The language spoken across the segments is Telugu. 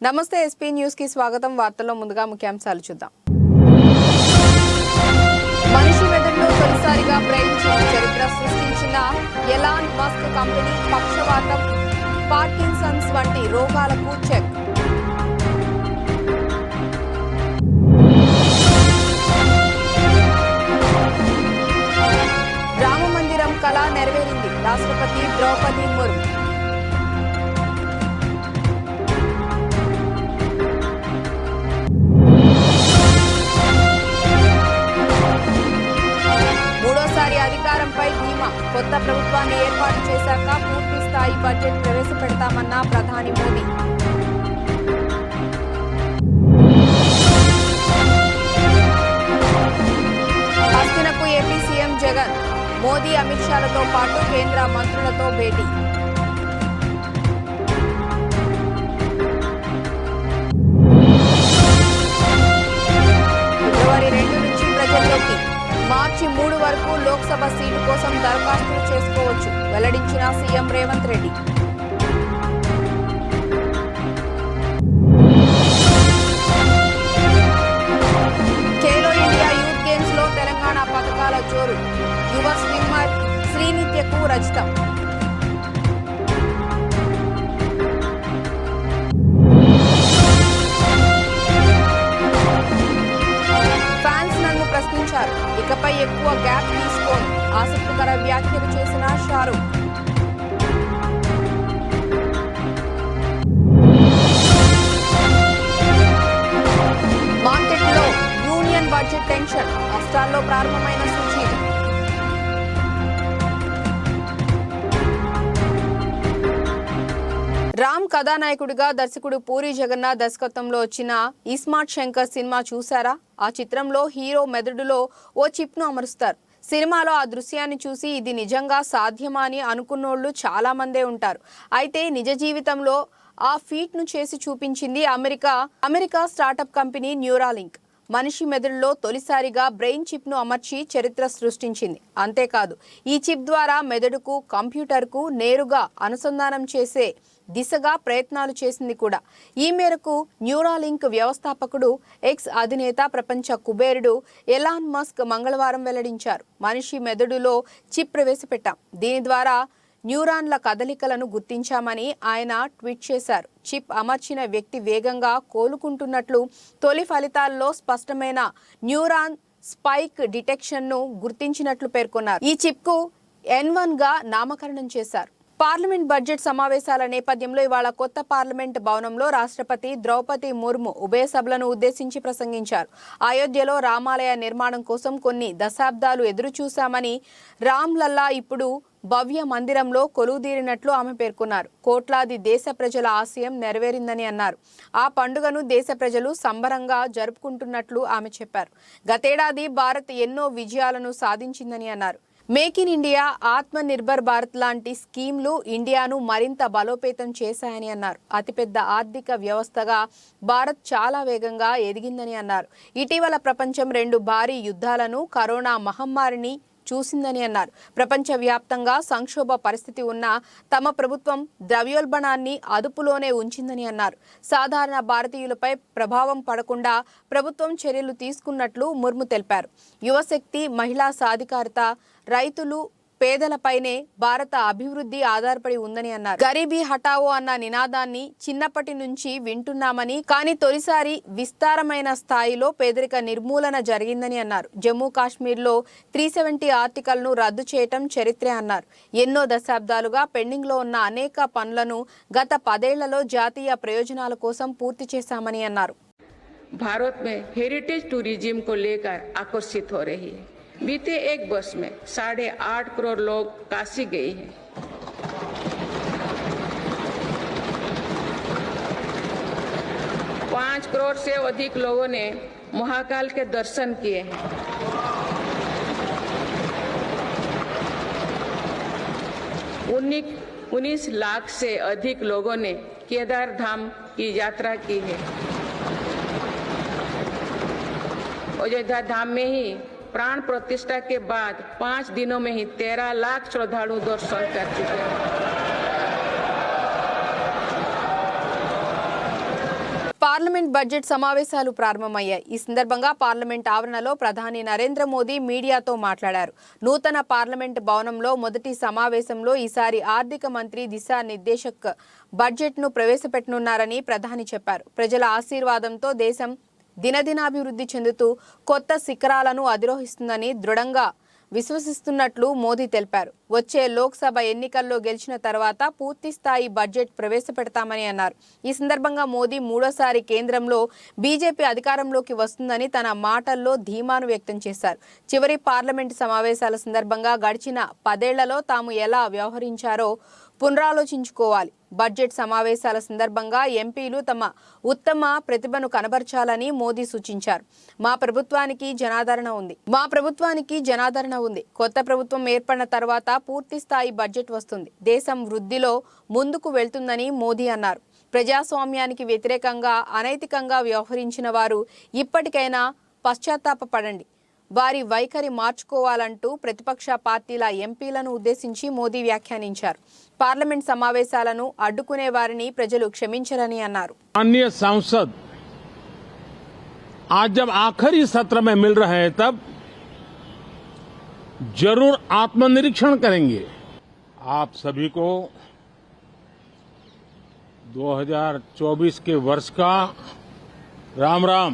నమస్తే ఎస్పీ న్యూస్ కి స్వాగతం. వార్తల్లో ముందుగా ముఖ్యాంశాలు చూద్దాం. మనిషి మెదడులో తొలిసారిగా బ్రెయిన్ చిప్ చరిత్ర సృష్టించిన ఎలాన్ మస్క్ కంపెనీ పక్షవాతం, పార్కిన్సన్స్ వంటి రోగాలకు చెక్. రామ మందిరం కళ నెరవేరింది. రాష్ట్రపతి ద్రౌపది ముర్ము. అధికారంపై ధీమా. కొత్త ప్రభుత్వాన్ని ఏర్పాటు చేశాక పూర్తి స్థాయి బడ్జెట్ ప్రవేశపెడతామన్న ప్రధాని మోదీ. హస్తినకు ఏపీ సీఎం జగన్. మోదీ అమిత్ షాలతో పాటు కేంద్ర మంత్రులతో భేటీ. ఫిబ్రవరి 2 నుంచి ప్రజల్లోకి. మార్చి 3 వరకు లోక్సభ సీటు కోసం దరఖాస్తులు చేసుకోవచ్చు వెల్లడించిన CM Revanth Reddy. Khelo India youth games లో తెలంగాణ పథకాల జోరు. యువ స్విమ్మర్ శ్రీనిత్యకు రజతం. ప్రశ్నించారు. ఇకపై ఎక్కువ గ్యాప్ తీసుకోను. ఆసక్తికర వ్యాఖ్యలు చేసిన షారూక్. మార్కెట్లో యూనియన్ బడ్జెట్ టెన్షన్. నష్టాల్లో ప్రారంభమైన సూచీలు. రామ్ కథానాయకుడిగా దర్శకుడు పూరి జగన్నాథ్ దర్శకత్వంలో వచ్చిన ఇస్మార్ట్ శంకర్ సినిమా చూశారా? ఆ చిత్రంలో హీరో మెదడులో ఓ చిప్ను అమరుస్తారు. సినిమాలో ఆ దృశ్యాన్ని చూసి ఇది నిజంగా సాధ్యమా అని అనుకున్నోళ్లు చాలా మందే ఉంటారు. అయితే నిజ జీవితంలో ఆ ఫీట్ను చేసి చూపించింది అమెరికా స్టార్టప్ కంపెనీ న్యూరాలింక్. మనిషి మెదడులో తొలిసారిగా బ్రెయిన్ చిప్ను అమర్చి చరిత్ర సృష్టించింది. అంతేకాదు, ఈ చిప్ ద్వారా మెదడుకు, కంప్యూటర్కు నేరుగా అనుసంధానం చేసే దిశగా ప్రయత్నాలు చేసింది కూడా. ఈ మేరకు న్యూరాలింక్ వ్యవస్థాపకుడు, ఎక్స్ అధినేత, ప్రపంచ కుబేరుడు ఎలాన్ మస్క్ మంగళవారం వెల్లడించారు. మనిషి మెదడులో చిప్ ప్రవేశపెట్టాం. దీని ద్వారా న్యూరాన్ల కదలికలను గుర్తించామని ఆయన ట్వీట్ చేశారు. చిప్ అమర్చిన వ్యక్తి వేగంగా కోలుకుంటున్నట్లు, తొలి ఫలితాల్లో స్పష్టమైన న్యూరాన్ స్పైక్ డిటెక్షన్ను గుర్తించినట్లు పేర్కొన్నారు. ఈ చిప్కు N1 గా నామకరణం చేశారు. పార్లమెంట్ బడ్జెట్ సమావేశాల నేపథ్యంలో ఇవాళ కొత్త పార్లమెంట్ భవనంలో రాష్ట్రపతి ద్రౌపది ముర్ము ఉభయ సభలను ఉద్దేశించి ప్రసంగించారు. అయోధ్యలో రామాలయ నిర్మాణం కోసం కొన్ని దశాబ్దాలు ఎదురుచూశామని, రామ్లల్లా ఇప్పుడు భవ్య మందిరంలో కొలువుదీరినట్లు ఆమె పేర్కొన్నారు. కోట్లాది దేశ ప్రజల ఆశయం నెరవేరిందని అన్నారు. ఆ పండుగను దేశ ప్రజలు సంబరంగా జరుపుకుంటున్నట్లు ఆమె చెప్పారు. గతేడాది భారత్ ఎన్నో విజయాలను సాధించిందని అన్నారు. మేక్ ఇన్ ఇండియా, ఆత్మ నిర్భర్ భారత్ లాంటి స్కీమ్లు ఇండియాను మరింత బలోపేతం చేశాయని అన్నారు. అతిపెద్ద ఆర్థిక వ్యవస్థగా భారత్ చాలా వేగంగా ఎదిగిందని అన్నారు. ఇటీవల ప్రపంచం 2 భారీ యుద్ధాలను, కరోనా మహమ్మారిని చూసిందని అన్నారు. ప్రపంచవ్యాప్తంగా సంక్షోభ పరిస్థితి ఉన్నా తమ ప్రభుత్వం ద్రవ్యోల్బణాన్ని అదుపులోనే ఉంచిందని అన్నారు. సాధారణ భారతీయులపై ప్రభావం పడకుండా ప్రభుత్వం చర్యలు తీసుకున్నట్లు ముర్ము తెలిపారు. యువశక్తి, మహిళా సాధికారత, రైతులు, పేదలపైనే భారత అభివృద్ధి ఆధారపడి ఉందని అన్నారు. గరీబీ హటావో అన్న నినాదాన్ని చిన్నప్పటి నుంచి వింటున్నామని, కానీ తొలిసారి విస్తారమైన స్థాయిలో పేదరిక నిర్మూలన జరిగిందని అన్నారు. జమ్మూ కాశ్మీర్లో 370 ఆర్టికల్ను రద్దు చేయటం చరిత్రే అన్నారు. ఎన్నో దశాబ్దాలుగా పెండింగ్లో ఉన్న అనేక పనులను గత 10 ఏళ్లలో జాతీయ ప్రయోజనాల కోసం పూర్తి చేశామని అన్నారు. भारत में हेरिटेज टूरिज्म को लेकर आकर्षित हो रही है. बीते 1 वर्ष में 8.5 करोड़ लोग काशी गए हैं. पाँच करोड़ से अधिक लोगों ने महाकाल के दर्शन किए हैं. 19 लाख से अधिक लोगों ने केदार धाम की यात्रा की है. अयोध्या धाम में ही प्राण प्रतिष्ठा के बाद 5 दिनों में ही 13 लाख श्रद्धालु दर्शन कर चुके हैं. పార్లమెంట్ బడ్జెట్ సమావేశాలు ప్రారంభమయ్యాయి. ఈ సందర్భంగా పార్లమెంట్ ఆవరణలో ప్రధాని నరేంద్ర మోదీ మీడియాతో మాట్లాడారు. నూతన పార్లమెంట్ భవనంలో మొదటి సమావేశంలో ఈసారి ఆర్థిక మంత్రి దిశానిర్దేశక్ బడ్జెట్ను ప్రవేశపెట్టనున్నారని ప్రధాని చెప్పారు. ప్రజల ఆశీర్వాదంతో దేశం దినదినాభివృద్ధి చెందుతూ కొత్త శిఖరాలను అధిరోహిస్తుందని దృఢంగా విశ్వసిస్తున్నట్లు మోదీ తెలిపారు. వచ్చే లోక్సభ ఎన్నికల్లో గెలిచిన తర్వాత పూర్తిస్థాయి బడ్జెట్ ప్రవేశపెడతామని అన్నారు. ఈ సందర్భంగా మోదీ మూడోసారి కేంద్రంలో బీజేపీ అధికారంలోకి వస్తుందని తన మాటల్లో ధీమాను వ్యక్తం చేశారు. చివరి పార్లమెంటు సమావేశాల సందర్భంగా గడిచిన 10 ఏళ్లలో తాము ఎలా వ్యవహరించారో పునరాలోచించుకోవాలి. బడ్జెట్ సమావేశాల సందర్భంగా ఎంపీలు తమ ఉత్తమ ప్రతిభను కనబర్చాలని మోదీ సూచించారు. మా ప్రభుత్వానికి జనాదరణ ఉంది. కొత్త ప్రభుత్వం ఏర్పడిన తర్వాత పూర్తి స్థాయి బడ్జెట్ వస్తుంది. దేశం వృద్ధిలో ముందుకు వెళ్తుందని మోదీ అన్నారు. ప్రజాస్వామ్యానికి వ్యతిరేకంగా అనైతికంగా వ్యవహరించిన వారు ఇప్పటికైనా పశ్చాత్తాపపడండి, వారి వైఖరి మార్చుకోవాలంటూ ప్రతిపక్ష పార్టీల ఎంపీలను ఉద్దేశించి మోదీ వ్యాఖ్యానించారు. పార్లమెంట్ సమావేశాలను అడ్డుకునే వారిని ప్రజలు క్షమించరని అన్నారు. अन्य सांसद आज जब आखिरी सत्र में मिल रहे हैं तब जरूर आत्मनिरीक्षण करेंगे. आप सभी को 2024 के वर्ष का राम राम.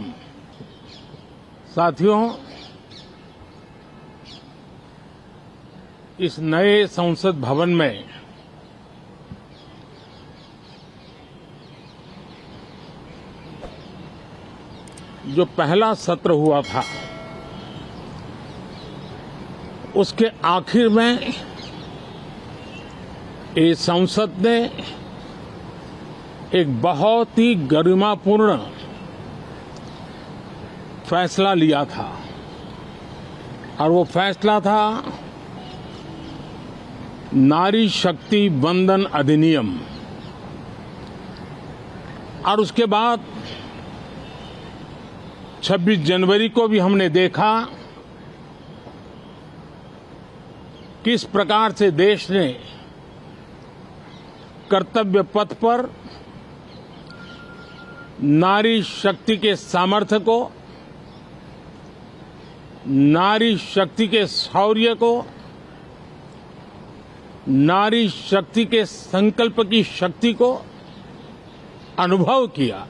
साथियों, इस नए संसद भवन में जो पहला सत्र हुआ था उसके आखिर में ये संसद ने एक बहुत ही गरिमापूर्ण फैसला लिया था और वो फैसला था नारी शक्ति वंदन अधिनियम. और उसके बाद 26 जनवरी को भी हमने देखा किस प्रकार से देश ने कर्तव्य पथ पर नारी शक्ति के सामर्थ्य को, नारी शक्ति के शौर्य को, नारी शक्ति के संकल्प की शक्ति को अनुभव किया.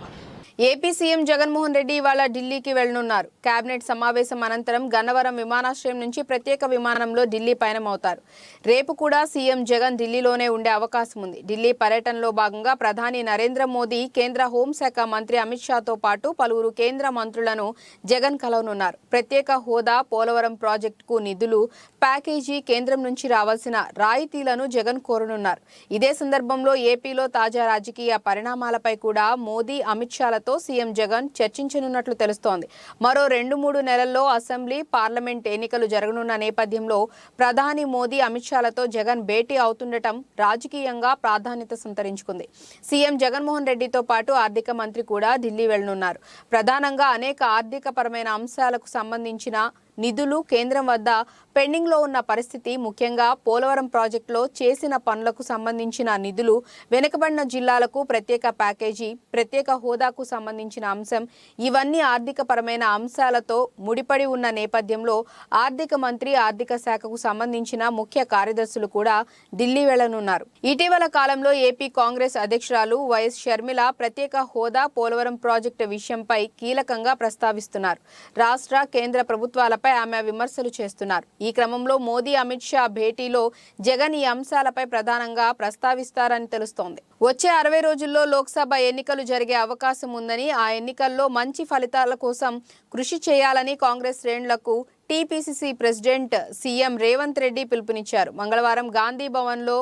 ఏపీ సీఎం జగన్మోహన్ రెడ్డి ఇవాళ ఢిల్లీకి వెళ్లనున్నారు. కేబినెట్ సమావేశం అనంతరం గన్నవరం విమానాశ్రయం నుంచి ప్రత్యేక విమానంలో ఢిల్లీ పయనమవుతారు. రేపు కూడా సీఎం జగన్ ఢిల్లీలోనే ఉండే అవకాశం ఉంది. ఢిల్లీ పర్యటనలో భాగంగా ప్రధాని నరేంద్ర మోదీ, కేంద్ర హోంశాఖ మంత్రి అమిత్ షాతో పాటు పలువురు కేంద్ర మంత్రులను జగన్ కలవనున్నారు. ప్రత్యేక హోదా, పోలవరం ప్రాజెక్టుకు నిధులు, ప్యాకేజీ, కేంద్రం నుంచి రావాల్సిన రాయితీలను జగన్ కోరనున్నారు. ఇదే సందర్భంలో ఏపీలో తాజా రాజకీయ పరిణామాలపై కూడా మోదీ, అమిత్ షాలతో సీఎం జగన్ చర్చించనున్నట్లు తెలుస్తోంది. మరో 2-3 నెలల్లో అసెంబ్లీ, పార్లమెంట్ ఎన్నికలు జరగనున్న నేపథ్యంలో ప్రధాని మోదీ, అమిత్ షాలతో జగన్ భేటీ అవుతుండటం రాజకీయంగా ప్రాధాన్యత సంతరించుకుంది. సీఎం జగన్మోహన్ రెడ్డితో పాటు ఆర్థిక మంత్రి కూడా ఢిల్లీ వెళ్లనున్నారు. ప్రధానంగా అనేక ఆర్థిక పరమైన అంశాలకు సంబంధించిన నిధులు కేంద్రం వద్ద పెండింగ్ లో ఉన్న పరిస్థితి, ముఖ్యంగా పోలవరం ప్రాజెక్టులో చేసిన పనులకు సంబంధించిన నిధులు, వెనుకబడిన జిల్లాలకు ప్రత్యేక ప్యాకేజీ, ప్రత్యేక హోదాకు సంబంధించిన అంశం, ఇవన్నీ ఆర్థిక పరమైన అంశాలతో ముడిపడి ఉన్న నేపథ్యంలో ఆర్థిక మంత్రి, ఆర్థిక శాఖకు సంబంధించిన ముఖ్య కార్యదర్శులు కూడా ఢిల్లీ వెళ్లనున్నారు. ఇటీవల కాలంలో ఏపీ కాంగ్రెస్ అధ్యక్షురాలు వైఎస్ షర్మిల ప్రత్యేక హోదా, పోలవరం ప్రాజెక్టు విషయంపై కీలకంగా ప్రస్తావిస్తున్నారు. రాష్ట్ర, కేంద్ర ప్రభుత్వాలపై ఆమె విమర్శలు చేస్తున్నారు. ఈ క్రమంలో మోదీ, అమిత్ షా భేటీలో జగన్ ఈ అంశాలపై ప్రధానంగా ప్రస్తావిస్తారని తెలుస్తోంది. వచ్చే 60 రోజుల్లో లోక్సభ ఎన్నికలు జరిగే అవకాశం ఉందని, ఆ ఎన్నికల్లో మంచి ఫలితాల కోసం కృషి చేయాలని కాంగ్రెస్ శ్రేణులకు TPCC president CM Revanth Reddy పిలుపునిచ్చారు. మంగళవారం గాంధీ భవన్లో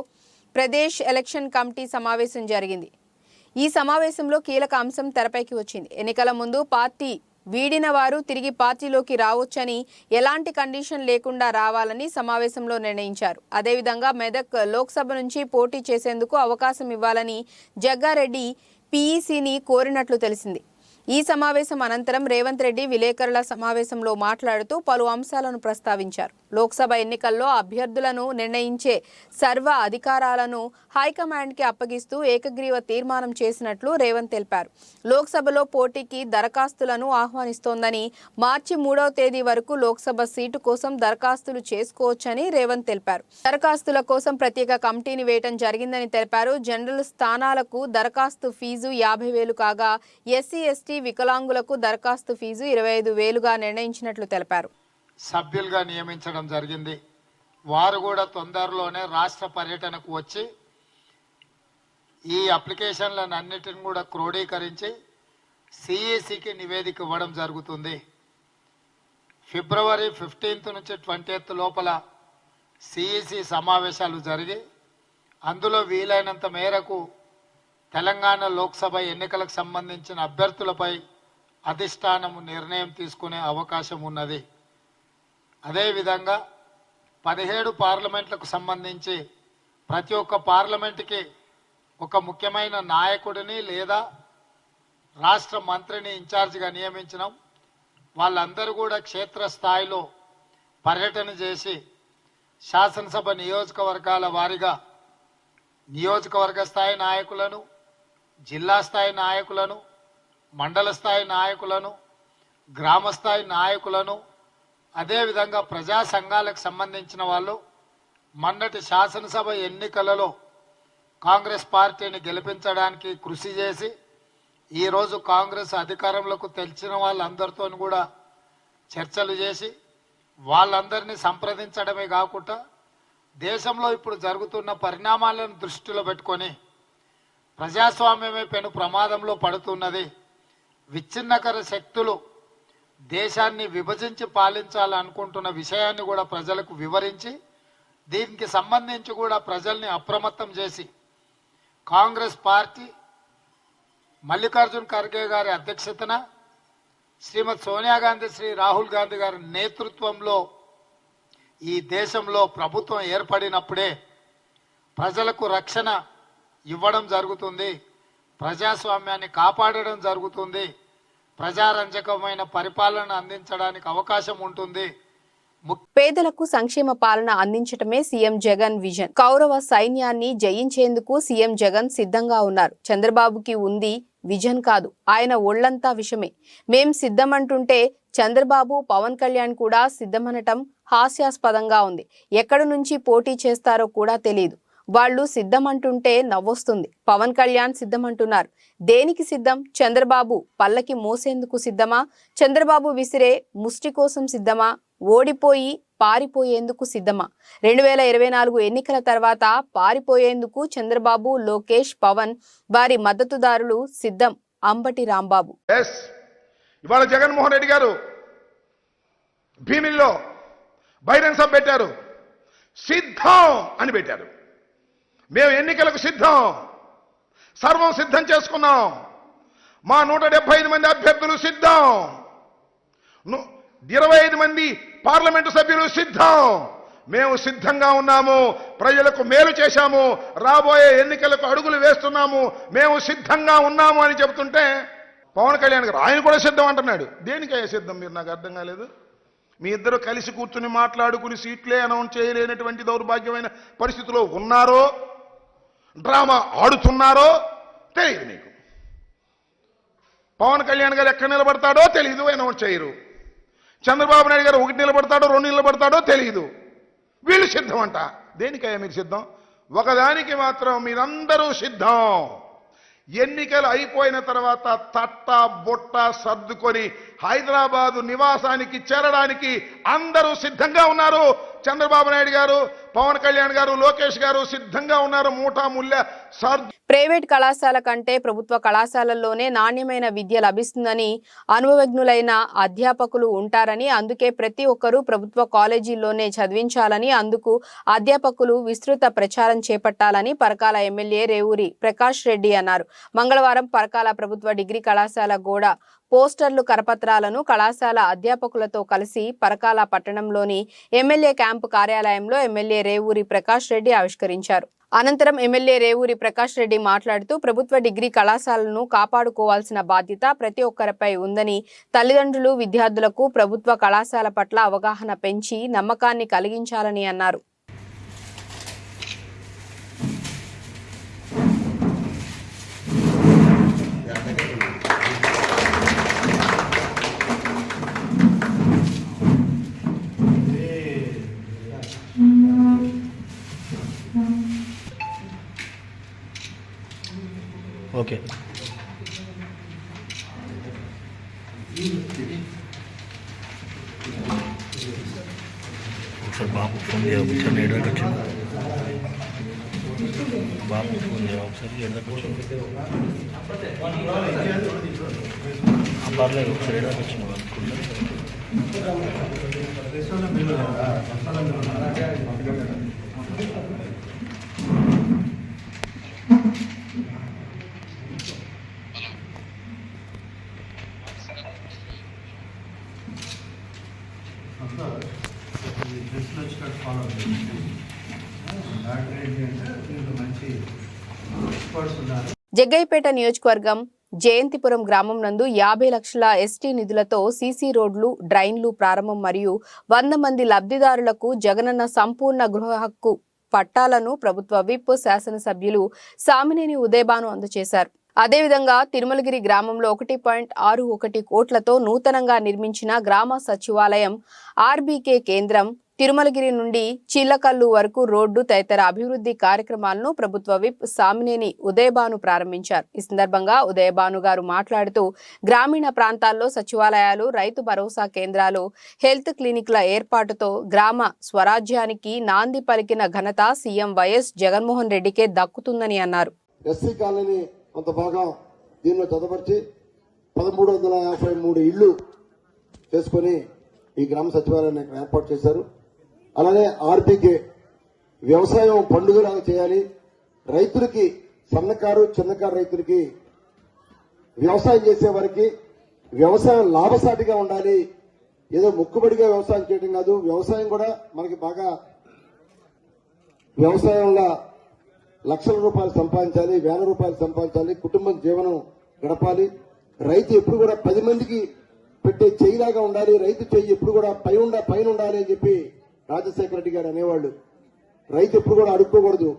ప్రదేశ్ ఎలక్షన్ కమిటీ సమావేశం జరిగింది. ఈ సమావేశంలో కీలక అంశం తెరపైకి వచ్చింది. ఎన్నికల ముందు పార్టీ వీడిన వారు తిరిగి పార్టీలోకి రావొచ్చని, ఎలాంటి కండిషన్ లేకుండా రావాలని సమావేశంలో నిర్ణయించారు. అదేవిధంగా మెదక్ లోక్సభ నుంచి పోటీ చేసేందుకు అవకాశం ఇవ్వాలని జగ్గారెడ్డి పీఈసీని కోరినట్లు తెలిసింది. ఈ సమావేశం అనంతరం రేవంత్ రెడ్డి విలేకరుల సమావేశంలో మాట్లాడుతూ పలు అంశాలను ప్రస్తావించారు. లోక్సభ ఎన్నికల్లో అభ్యర్థులను నిర్ణయించే సర్వ అధికారాలను హైకమాండ్కి అప్పగిస్తూ ఏకగ్రీవ తీర్మానం చేసినట్లు రేవంత్ తెలిపారు. లోక్సభలో పోటీకి దరఖాస్తులను ఆహ్వానిస్తోందని, మార్చి 3వ తేదీ వరకు లోక్సభ సీటు కోసం దరఖాస్తులు చేసుకోవచ్చని రేవంత్ తెలిపారు. దరఖాస్తుల కోసం ప్రత్యేక కమిటీని వేయటం జరిగిందని తెలిపారు. జనరల్ స్థానాలకు దరఖాస్తు ఫీజు 50,000 కాగా ఎస్సీ ఎస్టీ వికలాంగులకు దరఖాస్తు ఫీజు 25,000గా నిర్ణయించినట్లు తెలిపారు. సభ్యులుగా నియమించడం జరిగింది. వారు కూడా తొందరలోనే రాష్ట్ర పర్యటనకు వచ్చి ఈ అప్లికేషన్లను అన్నిటిని కూడా క్రోడీకరించి సిఈసికి నివేదిక ఇవ్వడం జరుగుతుంది. ఫిబ్రవరి 15 నుంచి 20 లోపల సిఈసి సమావేశాలు జరిగి అందులో వీలైనంత మేరకు తెలంగాణ లోక్సభ ఎన్నికలకు సంబంధించిన అభ్యర్థులపై అధిష్టానము నిర్ణయం తీసుకునే అవకాశం ఉన్నది. అదేవిధంగా 17 పార్లమెంట్లకు సంబంధించి ప్రతి ఒక్క పార్లమెంటుకి ఒక ముఖ్యమైన నాయకుడిని లేదా రాష్ట్ర మంత్రిని ఇన్ఛార్జిగా నియమించినాం. వాళ్ళందరూ కూడా క్షేత్రస్థాయిలో పర్యటన చేసి శాసనసభ నియోజకవర్గాల వారీగా నియోజకవర్గ స్థాయి నాయకులను, జిల్లా స్థాయి నాయకులను, మండల స్థాయి నాయకులను, గ్రామ స్థాయి నాయకులను, అదేవిధంగా ప్రజా సంఘాలకు సంబంధించిన వాళ్ళు మొన్నటి శాసనసభ ఎన్నికలలో కాంగ్రెస్ పార్టీని గెలిపించడానికి కృషి చేసి ఈరోజు కాంగ్రెస్ అధికారంలోకి తెలిసిన వాళ్ళందరితో కూడా చర్చలు చేసి వాళ్ళందరినీ సంప్రదించడమే కాకుండా దేశంలో ఇప్పుడు జరుగుతున్న పరిణామాలను దృష్టిలో పెట్టుకొని ప్రజాస్వామ్యమే పెను ప్రమాదంలో పడుతున్నది, విచ్ఛిన్నకర శక్తులు దేశాన్ని విభజించి పాలించాలనుకుంటున్న విషయాన్ని కూడా ప్రజలకు వివరించి దీనికి సంబంధించి కూడా ప్రజల్ని అప్రమత్తం చేసి కాంగ్రెస్ పార్టీ మల్లికార్జున్ ఖర్గే గారి అధ్యక్షతన శ్రీమతి సోనియా గాంధీ, శ్రీ రాహుల్ గాంధీ గారి నేతృత్వంలో ఈ దేశంలో ప్రభుత్వం ఏర్పడినప్పుడే ప్రజలకు రక్షణ ఇవ్వడం జరుగుతుంది, ప్రజాస్వామ్యాన్ని కాపాడడం జరుగుతుంది, ప్రజారంజకమైన పరిపాలన అందించడానికి అవకాశం ఉంటుంది. పేదలకు సంక్షేమ పాలన అందించటమే సీఎం జగన్ విజన్. కౌరవ సైన్యాన్ని జయించేందుకు సీఎం జగన్ సిద్ధంగా ఉన్నారు. చంద్రబాబుకి ఉంది విజన్ కాదు, ఆయన ఒళ్లంతా విషమే. మేం సిద్ధమంటుంటే చంద్రబాబు, పవన్ కళ్యాణ్ కూడా సిద్ధమనటం హాస్యాస్పదంగా ఉంది. ఎక్కడి నుంచి పోటీ చేస్తారో కూడా తెలియదు. వాళ్ళు సిద్ధమంటుంటే నవ్వొస్తుంది. పవన్ కళ్యాణ్ సిద్ధమంటున్నారు. దేనికి సిద్ధం? చంద్రబాబు పల్లకి మోసేందుకు సిద్ధమా? చంద్రబాబు విసిరే ముష్టి కోసం సిద్ధమా? ఓడిపోయి పారిపోయేందుకు సిద్ధమా? 2024 ఎన్నికల తర్వాత పారిపోయేందుకు చంద్రబాబు, లోకేష్, పవన్ వారి మద్దతుదారులు సిద్ధం. అంబటి రాంబాబు. ఇవాళ జగన్మోహన్ రెడ్డి గారు భీమిల్లో బహిరంగ సభ పెట్టారు. సిద్ధం అని పెట్టారు. మేము ఎన్నికలకు సిద్ధం, సర్వం సిద్ధం చేసుకున్నాం. మా 175 మంది అభ్యర్థులు సిద్ధం, 25 మంది పార్లమెంటు సభ్యులు సిద్ధం. మేము సిద్ధంగా ఉన్నాము, ప్రజలకు మేలు చేశాము, రాబోయే ఎన్నికలకు అడుగులు వేస్తున్నాము, మేము సిద్ధంగా ఉన్నాము అని చెబుతుంటే పవన్ కళ్యాణ్ గారు ఆయన కూడా సిద్ధం అంటున్నాడు. దేనికయ్యా సిద్ధం? మీరు నాకు అర్థం కాలేదు. మీ ఇద్దరు కలిసి కూర్చుని మాట్లాడుకుని సీట్లే అనౌన్స్ చేయలేనటువంటి దౌర్భాగ్యమైన పరిస్థితిలో ఉన్నారో, డ్రామా ఆడుతున్నారో తెలియదు మీకు. పవన్ కళ్యాణ్ గారు ఎక్కడ నిలబడతాడో తెలియదు, అనౌన్స్ చేయరు. చంద్రబాబు నాయుడు గారు 1 నిలబడతాడో 2 నిలబడతాడో తెలియదు. వీళ్ళు సిద్ధం అంట. దేనికయ్యా మీరు సిద్ధం? ఒకదానికి మాత్రం మీరందరూ సిద్ధం. ఎన్నికలు అయిపోయిన తర్వాత తట్ట బొట్ట సర్దుకొని హైదరాబాదు నివాసానికి చేరడానికి అందరూ సిద్ధంగా ఉన్నారు. చంద్రబాబు నాయుడు గారు, పవన్ కళ్యాణ్ గారు, లోకేష్ గారు సిద్ధంగా ఉన్నారు. మూటా ముల్లె సర్దు. ప్రైవేట్ కళాశాల కంటే ప్రభుత్వ కళాశాలల్లోనే నాణ్యమైన విద్య లభిస్తుందని, అనుభవజ్ఞులైన అధ్యాపకులు ఉంటారని, అందుకే ప్రతి ఒక్కరూ ప్రభుత్వ కాలేజీల్లోనే చదివించాలని, అందుకు అధ్యాపకులు విస్తృత ప్రచారం చేపట్టాలని పరకాల ఎమ్మెల్యే రేవూరి ప్రకాష్ రెడ్డి అన్నారు. మంగళవారం పరకాల ప్రభుత్వ డిగ్రీ కళాశాల గోడ పోస్టర్లు, కరపత్రాలను కళాశాల అధ్యాపకులతో కలిసి పరకాల పట్టణంలోని ఎమ్మెల్యే క్యాంపు కార్యాలయంలో ఎమ్మెల్యే రేవూరి ప్రకాష్ రెడ్డి ఆవిష్కరించారు. అనంతరం ఎమ్మెల్యే రేవూరి ప్రకాష్ రెడ్డి మాట్లాడుతూ ప్రభుత్వ డిగ్రీ కళాశాలను కాపాడుకోవాల్సిన బాధ్యత ప్రతి ఒక్కరిపై ఉందని, తల్లిదండ్రులు విద్యార్థులకు ప్రభుత్వ కళాశాల పట్ల అవగాహన పెంచి నమ్మకాన్ని కలిగించాలని అన్నారు. ఓకే ఒకసారి బాబు ఫోన్ చేయ ఒకసారి ఎడదాకా వచ్చింది బాబు ఫోన్ చేయ ఒకసారి ఎడదాకా వచ్చింది పర్లేదు ఒకసారి ఎడదాకా వచ్చింది జగ్గయ్యపేట నియోజకవర్గం జయంతిపురం గ్రామం నందు 50 లక్షల ఎస్టీ నిధులతో సీసీ రోడ్లు, డ్రైన్లు ప్రారంభం మరియు 100 మంది లబ్ధిదారులకు జగనన్న సంపూర్ణ గృహ హక్కు పట్టాలను ప్రభుత్వ విప్ శాసనసభ్యులు సామినేని ఉదయభాను అందజేశారు. అదేవిధంగా తిరుమలగిరి గ్రామంలో 1.61 కోట్లతో నూతనంగా నిర్మించిన గ్రామ సచివాలయం, ఆర్బీకే కేంద్రం, తిరుమలగిరి నుండి చిల్లకల్లు వరకు రోడ్డు తదితర అభివృద్ధి కార్యక్రమాలను ప్రభుత్వ విప్ సామినేని ఉదయభాను ప్రారంభించారు. ఈ సందర్భంగా ఉదయభాను గారు మాట్లాడుతూ గ్రామీణ ప్రాంతాల్లో సచివాలయాలు, రైతు భరోసా కేంద్రాలు, హెల్త్ క్లినిక్ల ఏర్పాటుతో గ్రామ స్వరాజ్యానికి నాంది పలికిన ఘనత సీఎం వైఎస్ జగన్మోహన్ రెడ్డికే దక్కుతుందని అన్నారు. ఎస్సీ కాలనీ కొంత భాగం దీనిలో చదవరిచి 1353 ఇళ్లు చేసుకుని ఈ గ్రామ సచివాలయాన్ని ఏర్పాటు చేశారు. అలానే ఆర్బీకే వ్యవసాయం పండుగలాగా చేయాలి, రైతులకి సన్నకారు చిన్నకారు రైతులకి వ్యవసాయం చేసే వారికి వ్యవసాయం లాభసాటిగా ఉండాలి. ఏదో మొక్కుబడిగా వ్యవసాయం చేయడం కాదు, వ్యవసాయం కూడా మనకి బాగా వ్యవసాయంలో లక్షల రూపాయలు సంపాదించాలి, వేల రూపాయలు సంపాదించాలి, కుటుంబం జీవనం గడపాలి. రైతు ఎప్పుడు కూడా 10 మందికి పెట్టే చెయ్యిలాగా ఉండాలి, రైతు చెయ్యి ఎప్పుడు కూడా పైన ఉండాలి అని చెప్పి రాజశేఖర రెడ్డి గారు అనేవాళ్ళు. రైతు ఎప్పుడు కూడా అడుక్కోకూడదు,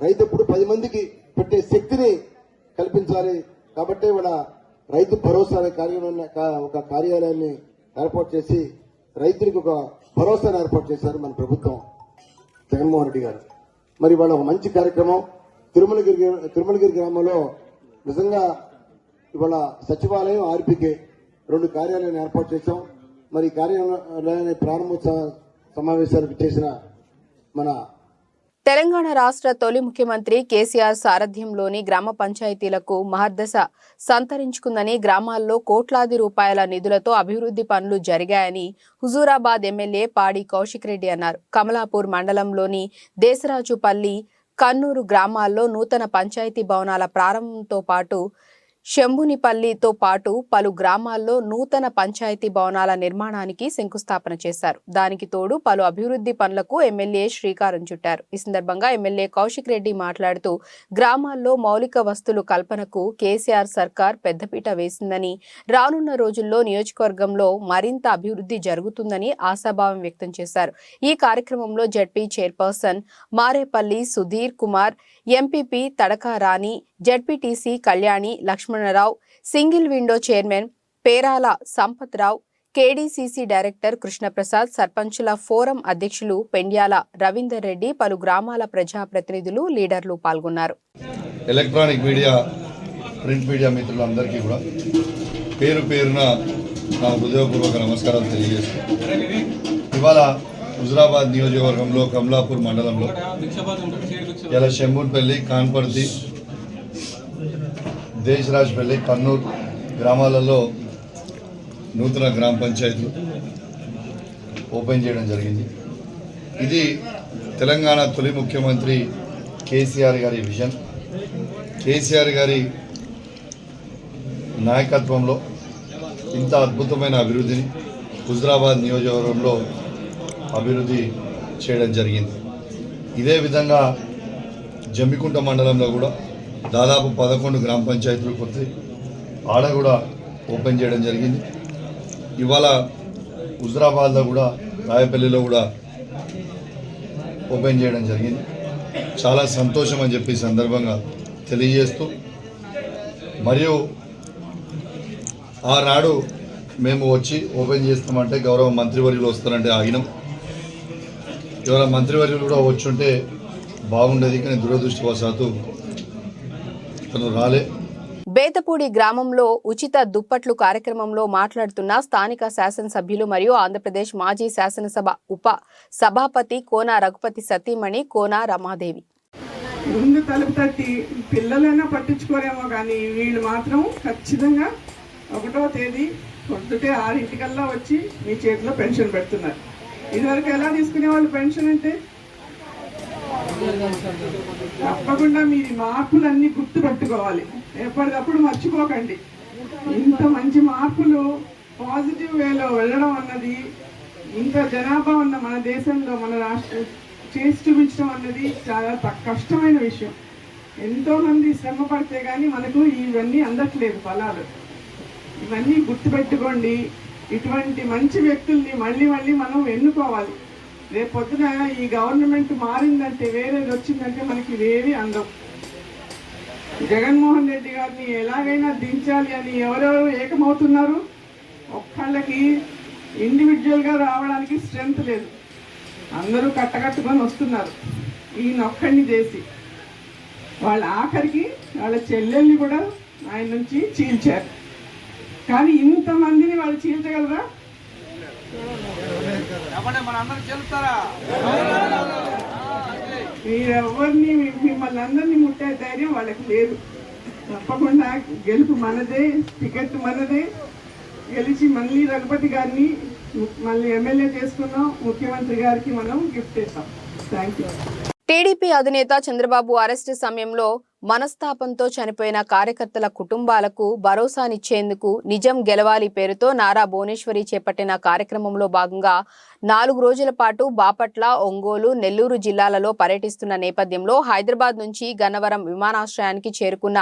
రైతు ఎప్పుడు 10 మందికి పెట్టే శక్తిని కల్పించాలి. కాబట్టి ఇవాళ రైతు భరోసా అనే ఒక కార్యాలయాన్ని ఏర్పాటు చేసి రైతులకు ఒక భరోసాను ఏర్పాటు చేశారు మన జగన్మోహన్ రెడ్డి గారు. మరి ఇవాళ ఒక మంచి కార్యక్రమం తిరుమలగిరి గ్రామంలో నిజంగా ఇవాళ సచివాలయం, ఆర్బీకే 2 కార్యాలయాన్ని ఏర్పాటు చేశాం. మరి కార్యాలయాన్ని ప్రారంభోత్సవ సమావేశాలకు చేసిన మన తెలంగాణ రాష్ట్ర తొలి ముఖ్యమంత్రి కేసీఆర్ సారథ్యంలోని గ్రామ పంచాయతీలకు మహర్దశ సంతరించుకుందని, గ్రామాల్లో కోట్లాది రూపాయల నిధులతో అభివృద్ధి పనులు జరిగాయని హుజూరాబాద్ ఎమ్మెల్యే పాడి కౌశిక్ రెడ్డి అన్నారు. కమలాపూర్ మండలంలోని దేశరాజుపల్లి, కన్నూరు గ్రామాల్లో నూతన పంచాయతీ భవనాల ప్రారంభంతో పాటు శంభునిపల్లితో పాటు పలు గ్రామాల్లో నూతన పంచాయతీ భవనాల నిర్మాణానికి శంకుస్థాపన చేశారు. దానికి తోడు పలు అభివృద్ధి పనులకు ఎమ్మెల్యే శ్రీకారం చుట్టారు. ఈ సందర్భంగా ఎమ్మెల్యే కౌశిక్ రెడ్డి మాట్లాడుతూ గ్రామాల్లో మౌలిక వస్తువుల కల్పనకు కేసీఆర్ సర్కార్ పెద్దపీట వేసిందని, రానున్న రోజుల్లో నియోజకవర్గంలో మరింత అభివృద్ధి జరుగుతుందని ఆశాభావం వ్యక్తం చేశారు. ఈ కార్యక్రమంలో ZP chairperson Marepalli Sudheer Kumar, MPP Tadaka Rani, ZPTC Kalyani Lakshmanarao, single window chairman Perala Sampath Rao, KDCC director Krishnaprasad, సర్పంచుల ఫోరం అధ్యక్షులు పెండ్యాల రవీందర్ రెడ్డి, పలు గ్రామాల ప్రజాప్రతినిధులు, లీడర్లు పాల్గొన్నారు. ఎలక్ట్రానిక్ మీడియా, ప్రింట్ మీడియా మిత్రులందరికీ కూడా పేరు పేరున నా హృదయపూర్వక నమస్కారాలు తెలియజేస్తున్నాను. ఇవాళ హుజూరాబాద్ నియోజకవర్గంలో కమలాపూర్ మండలంలో ఇలా శంభూన్పల్లి, కాన్పర్తి, దేశరాజ్పల్లి, కన్నూరు గ్రామాలలో నూతన గ్రామ పంచాయతీలు ఓపెన్ చేయడం జరిగింది. ఇది తెలంగాణ తొలి ముఖ్యమంత్రి కేసీఆర్ గారి విజన్. కేసీఆర్ గారి నాయకత్వంలో ఇంత అద్భుతమైన అభివృద్ధిని హుజూరాబాద్ నియోజకవర్గంలో అభివృద్ధి చేయడం జరిగింది. ఇదే విధంగా జమ్మికుంట మండలంలో కూడా దాదాపు 11 గ్రామ పంచాయతీలు కొత్త ఆడ కూడా ఓపెన్ చేయడం జరిగింది. ఇవాళ హుజరాబాద్లో కూడా రాయపల్లిలో కూడా ఓపెన్ చేయడం జరిగింది. చాలా సంతోషం అని చెప్పి సందర్భంగా తెలియజేస్తూ, మరియు ఆనాడు మేము వచ్చి ఓపెన్ చేస్తామంటే గౌరవ మంత్రివర్యులు వస్తారంటే ఆగినాం. ఎవరైనా మంత్రివర్యులు కూడా వచ్చుంటే బాగుండేది, కానీ దురదృష్టవశాత్తు తను రాలే. బేతపూడి గ్రామంలో ఉచిత దుప్పట్లు కార్యక్రమంలో మాట్లాడుతున్న స్థానిక శాసనసభ్యులు మరియు ఆంధ్రప్రదేశ్ మాజీ శాసనసభ ఉప సభాపతి కోన రఘుపతి సతీమణి కోన రమాదేవి. ముందు తలుపు తట్టి పిల్లలైనా పట్టించుకోరేమో కానీ వీళ్ళు మాత్రం ఖచ్చితంగా 1వ తేదీ పొద్దుటే 6 వచ్చి మీ చేతిలో పెన్షన్ పెడుతున్నారు. ఇదివరకు ఎలా తీసుకునేవాళ్ళు పెన్షన్ అంటే? తప్పకుండా మీరు మార్పులన్నీ గుర్తు పెట్టుకోవాలి, ఎప్పటికప్పుడు మర్చిపోకండి. ఇంత మంచి మార్పులు పాజిటివ్ వేలో వెళ్ళడం అన్నది, ఇంత జనాభా ఉన్న మన దేశంలో మన రాష్ట్రం చేసి చూపించడం అన్నది చాలా కష్టమైన విషయం. ఎంతోమంది శ్రమ పడితే కానీ మనకు ఇవన్నీ అందట్లేదు ఫలాలు. ఇవన్నీ గుర్తుపెట్టుకోండి. ఇటువంటి మంచి వ్యక్తుల్ని మళ్ళీ మళ్ళీ మనం ఎన్నుకోవాలి. రేపు పొద్దున ఈ గవర్నమెంట్ మారిందంటే, వేరేది వచ్చిందంటే మనకి ఇవేవి అందం. జగన్మోహన్ రెడ్డి గారిని ఎలాగైనా దించాలి అని ఎవరెవరు ఏకమవుతున్నారు. ఒక్కళ్ళకి ఇండివిజువల్గా రావడానికి స్ట్రెంత్ లేదు, అందరూ కట్టకట్టుకొని వస్తున్నారు. ఈయన ఒక్కడిని చేసి వాళ్ళ ఆఖరికి వాళ్ళ చెల్లెల్ని కూడా ఆయన నుంచి చీల్చారు. కానీ ఇంతమందిని వాళ్ళు చీల్చగలరా? మీరెవరిని మిమ్మల్ని అందరినీ ముట్టే ధైర్యం వాళ్ళకి లేదు. తప్పకుండా గెలుపు మనదే, టికెట్ మనదే. గెలిచి మళ్ళీ రఘుపతి గారిని మళ్ళీ ఎమ్మెల్యే చేసుకున్నాం, ముఖ్యమంత్రి గారికి మనం గిఫ్ట్ ఇస్తాం. Thank you. టీడీపీ అధినేత చంద్రబాబు అరెస్టు సమయంలో మనస్తాపంతో చనిపోయిన కార్యకర్తల కుటుంబాలకు భరోసానిచ్చేందుకు నిజం గెలవాలి పేరుతో నారా భువనేశ్వరి చేపట్టిన కార్యక్రమంలో భాగంగా 4 రోజుల పాటు బాపట్ల, ఒంగోలు, నెల్లూరు జిల్లాలలో పర్యటిస్తున్న నేపథ్యంలో హైదరాబాద్ నుంచి గన్నవరం విమానాశ్రయానికి చేరుకున్న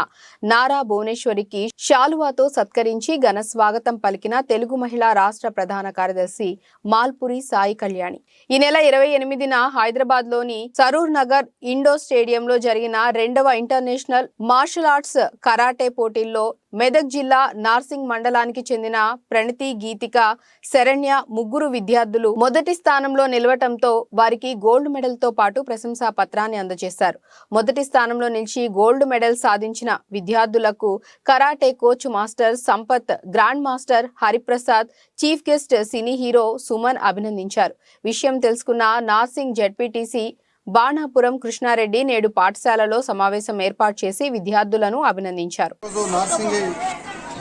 నారా భువనేశ్వరికి శాలువాతో సత్కరించి ఘన స్వాగతం పలికిన తెలుగు మహిళా రాష్ట్ర ప్రధాన కార్యదర్శి మాల్పురి సాయి కళ్యాణి. ఈ నెల 28న హైదరాబాద్లోని సరూర్ నగర్ ఇండోర్ స్టేడియంలో జరిగిన 2వ ఇంటర్నేషనల్ మార్షల్ ఆర్ట్స్ కరాటే పోటీల్లో మెదక్ జిల్లా నార్సింగ్ మండలానికి చెందిన ప్రణతి, గీతిక, శరణ్య ముగ్గురు విద్యార్థులు మొదటి స్థానంలో నిలవటంతో వారికి గోల్డ్ మెడల్ తో పాటు ప్రశంసా పత్రాన్ని అందజేశారు. మొదటి స్థానంలో నిలిచి గోల్డ్ మెడల్ సాధించిన విద్యార్థులకు karate coach master Sampath, grand master Hariprasad, chief guest cine hero Suman అభినందించారు. విషయం తెలుసుకున్న నార్సింగ్ జెడ్పీటీసీ బాణాపురం కృష్ణారెడ్డి నేడు పాఠశాలలో సమావేశం ఏర్పాటు చేసి విద్యార్థులను అభినందించారు. నార్సింగ్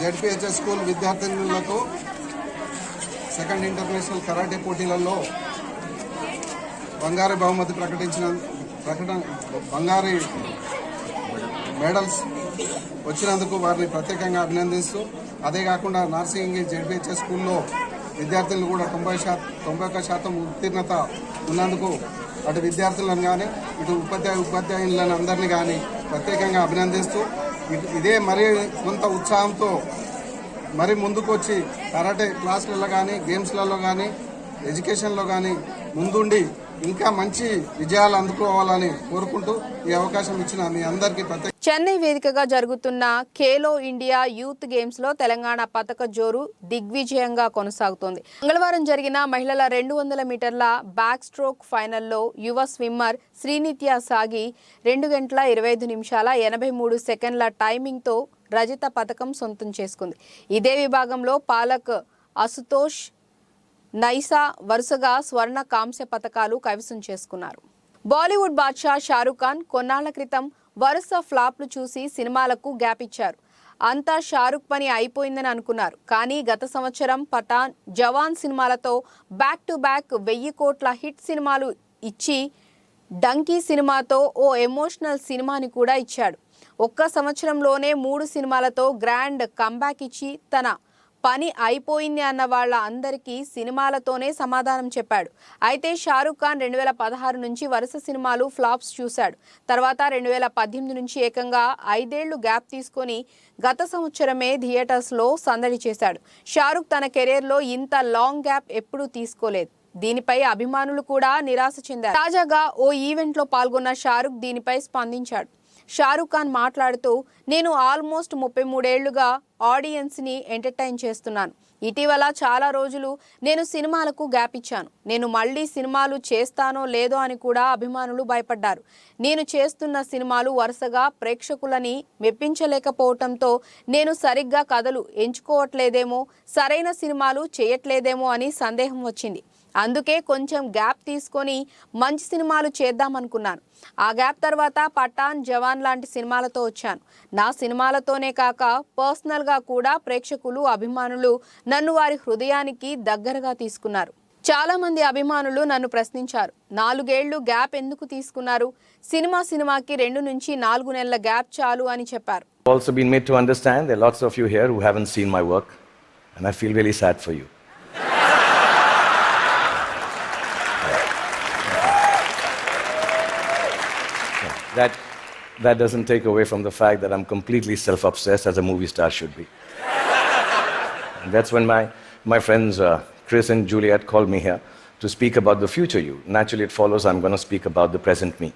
జెడ్పీహెచ్ఎస్ స్కూల్ విద్యార్థులకు సెకండ్ ఇంటర్నేషనల్ కరాటే పోటీలలో బంగారు బహుమతి బంగారు మెడల్స్ వచ్చినందుకు వారిని ప్రత్యేకంగా అభినందిస్తూ, అదే కాకుండా నార్సింగ్ జెడ్పీహెచ్ఎస్ స్కూల్లో విద్యార్థులు కూడా 91% ఉత్తీర్ణత ఉన్నందుకు అటు విద్యార్థులను కానీ ఇటు ఉపాధ్యాయులను అందరినీ కానీ ప్రత్యేకంగా అభినందిస్తూ, ఇదే మరీ కొంత ఉత్సాహంతో మరి ముందుకు వచ్చి కరాటే క్లాసులలో కానీ, గేమ్స్లలో కానీ, ఎడ్యుకేషన్లో కానీ ముందుండి ఇంకా మంచి విజయాలు అందుకోవాలని కోరుకుంటూ ఈ అవకాశం ఇచ్చిన మీ అందరికీ చెన్నై వేదికగా జరుగుతున్న ఖేలో ఇండియా యూత్ గేమ్స్ లో తెలంగాణ పతక జోరు దిగ్విజయంగా కొనసాగుతోంది. మంగళవారం జరిగిన మహిళల 200 మీటర్ల బ్యాక్ స్ట్రోక్ ఫైనల్లో యువ స్విమ్మర్ శ్రీనిత్య సాగి 2 గంటల 25 నిమిషాల 83 సెకండ్ల టైమింగ్ తో రజత పతకం సొంతం చేసుకుంది. ఇదే విభాగంలో పాలక్, అసుతోష్, నైసా వరుసగా స్వర్ణ, కాంస్య పతకాలు కైవసం చేసుకున్నారు. బాలీవుడ్ బాద్షా షారూక్ ఖాన్ కొన్నాళ్ల క్రితం వరుస ఫ్లాప్లు చూసి సినిమాలకు గ్యాప్ ఇచ్చారు. అంతా షారూక్ పని అయిపోయిందని అనుకున్నారు. కానీ గత సంవత్సరం పఠాన్, జవాన్ సినిమాలతో బ్యాక్ టు బ్యాక్ 1000 కోట్ల హిట్ సినిమాలు ఇచ్చి డంకీ సినిమాతో ఓ ఎమోషనల్ సినిమాని కూడా ఇచ్చాడు. ఒక్క సంవత్సరంలోనే 3 సినిమాలతో గ్రాండ్ కంబ్యాక్ ఇచ్చి తన పని అయిపోయింది అన్న వాళ్ళ అందరికీ సినిమాలతోనే సమాధానం చెప్పాడు. అయితే షారూఖ్ ఖాన్ 2016 నుంచి వరుస సినిమాలు ఫ్లాప్స్ చూశాడు. తర్వాత 2018 నుంచి ఏకంగా 5 ఏళ్లు గ్యాప్ తీసుకొని గత సంవత్సరమే థియేటర్స్లో సందడి చేశాడు. షారూఖ్ తన కెరీర్లో ఇంత లాంగ్ గ్యాప్ ఎప్పుడూ తీసుకోలేదు. దీనిపై అభిమానులు కూడా నిరాశ చెందారు. తాజాగా ఓ ఈవెంట్లో పాల్గొన్న షారూఖ్ దీనిపై స్పందించాడు. షారూఖ్ ఖాన్ మాట్లాడుతూ, నేను ఆల్మోస్ట్ 33 ఏళ్లుగా ఆడియన్స్ని ఎంటర్టైన్ చేస్తున్నాను. ఇటీవల చాలా రోజులు నేను సినిమాలకు గ్యాప్ ఇచ్చాను. నేను మళ్ళీ సినిమాలు చేస్తానో లేదో అని కూడా అభిమానులు భయపడ్డారు. నేను చేస్తున్న సినిమాలు వరుసగా ప్రేక్షకులని మెప్పించలేకపోవడంతో నేను సరిగ్గా కథలు ఎంచుకోవట్లేదేమో, సరైన సినిమాలు చేయట్లేదేమో అని సందేహం వచ్చింది. అందుకే కొంచెం గ్యాప్ తీసుకొని మంచి సినిమాలు చేద్దామనుకున్నాను. ఆ గ్యాప్ తర్వాత పఠాన్, జవాన్ లాంటి సినిమాలతో వచ్చాను. నా సినిమాలతోనే కాక పర్సనల్గా కూడా ప్రేక్షకులు, అభిమానులు నన్ను వారి హృదయానికి దగ్గరగా తీసుకున్నారు. చాలా మంది అభిమానులు నన్ను ప్రశ్నించారు, 4 ఏళ్లు గ్యాప్ ఎందుకు తీసుకున్నారు? సినిమాకి 2 నుంచి 4 నెలల గ్యాప్ చాలు అని చెప్పారు. Also been made to understand there are lots of you here who haven't seen my work and I feel really sad for you. That doesn't take away from the fact that I'm completely self-obsessed, as a movie star should be. And that's when my friends Chris and Juliet called me here to speak about the future you. Naturally, it follows I'm going to speak about the present me.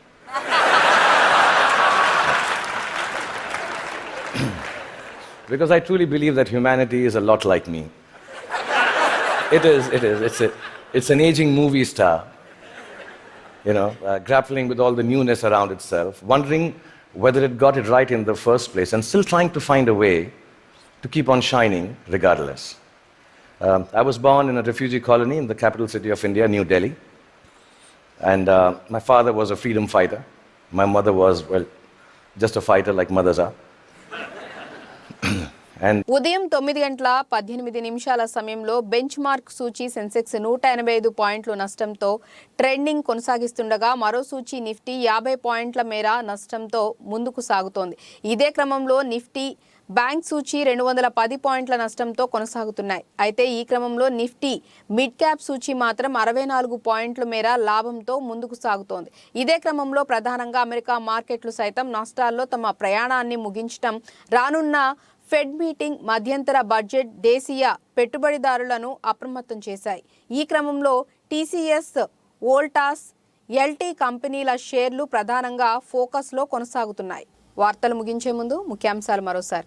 Because I truly believe that humanity is a lot like me. It is. It's an aging movie star. Grappling with all the newness around itself, wondering whether it got it right in the first place, and still trying to find a way to keep on shining regardless. I was born in a refugee colony in the capital city of India, New Delhi. And my father was a freedom fighter. My mother was, well, just a fighter like mothers are. ఉదయం 9:18 సమయంలో బెంచ్ మార్క్ సూచీ సెన్సెక్స్ 185 పాయింట్లు నష్టంతో ట్రెండింగ్ కొనసాగిస్తుండగా మరో సూచీ నిఫ్టీ 50 పాయింట్ల మేర నష్టంతో ముందుకు సాగుతోంది. ఇదే క్రమంలో నిఫ్టీ బ్యాంక్ సూచీ 210 పాయింట్ల నష్టంతో కొనసాగుతున్నాయి. అయితే ఈ క్రమంలో నిఫ్టీ మిడ్ క్యాప్ సూచీ మాత్రం 64 పాయింట్ల మేర లాభంతో ముందుకు సాగుతోంది. ఇదే క్రమంలో ప్రధానంగా అమెరికా మార్కెట్లు సైతం నష్టాల్లో తమ ప్రయాణాన్ని ముగించడం, రానున్న ఫెడ్ మీటింగ్, మధ్యంతర బడ్జెట్ దేశీయ పెట్టుబడిదారులను అప్రమత్తం చేశాయి. ఈ క్రమంలో టీసీఎస్, వోల్టాస్, ఎల్టీ కంపెనీల షేర్లు ప్రధానంగా ఫోకస్లో కొనసాగుతున్నాయి. వార్తలు ముగించే ముందు ముఖ్యాంశాలు మరోసారి.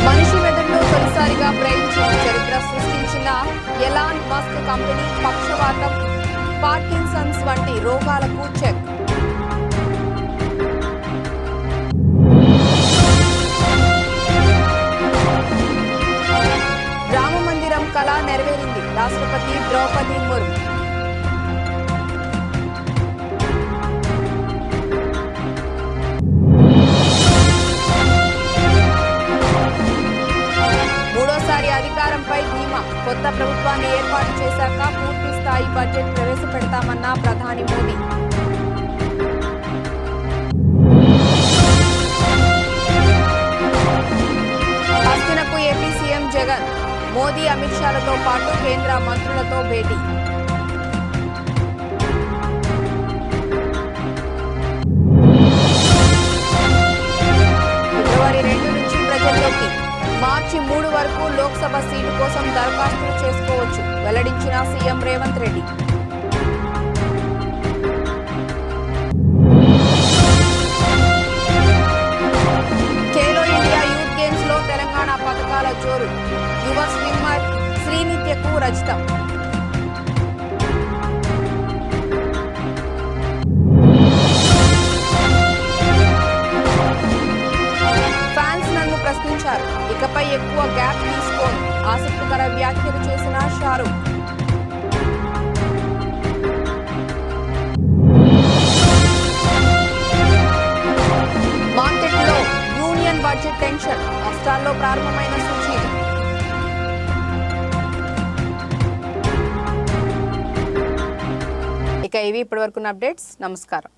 మనిషి మెదడులో తొలిసారిగా బ్రెయిన్ చిప్ చరిత్ర సృష్టించిన ఎలాన్ మస్క్ కంపెనీ పక్షవాతం, పార్కిన్సన్స్ వంటి రోగాలకు చెక్. రామమందిరం కళ నెరవేరింది. రాష్ట్రపతి ద్రౌపది ముర్ము. మూడోసారి అధికారంపై ధీమా. కొత్త ప్రభుత్వాన్ని ఏర్పాటు చేశాక పూర్తి స్థాయి బడ్జెట్ ప్రవేశపెడతామన్న ప్రధాని మోదీ. హస్తినకు ఏపీ సీఎం జగన్. మోదీ, అమిత్ షాలతో పాటు కేంద్ర మంత్రులతో భేటీ. ఫిబ్రవరి 2 నుంచి ప్రజల్లోకి. మార్చి 3 వరకు లోక్సభ సీటు కోసం దరఖాస్తులు చేసుకోవచ్చు, వెల్లడించిన CM Revanth Reddy. Khelo India youth games లో తెలంగాణ పథకాల జోరు. యువ స్విమ్మర్ శ్రీనిత్యకు రజితం. ఫ్యాన్స్ నన్ను ప్రశ్నించారు, ఇకపై ఎక్కువ గ్యాప్ తీసుకోను. ఆసక్తికర వ్యాఖ్యలు చేసిన షారూఖ్. మార్కెట్లో యూనియన్ బడ్జెట్ టెన్షన్, నష్టాల్లో ప్రారంభమైన సూచీలు. ఇక ఇవి ఇప్పటివరకున్న అప్డేట్స్. నమస్కారం.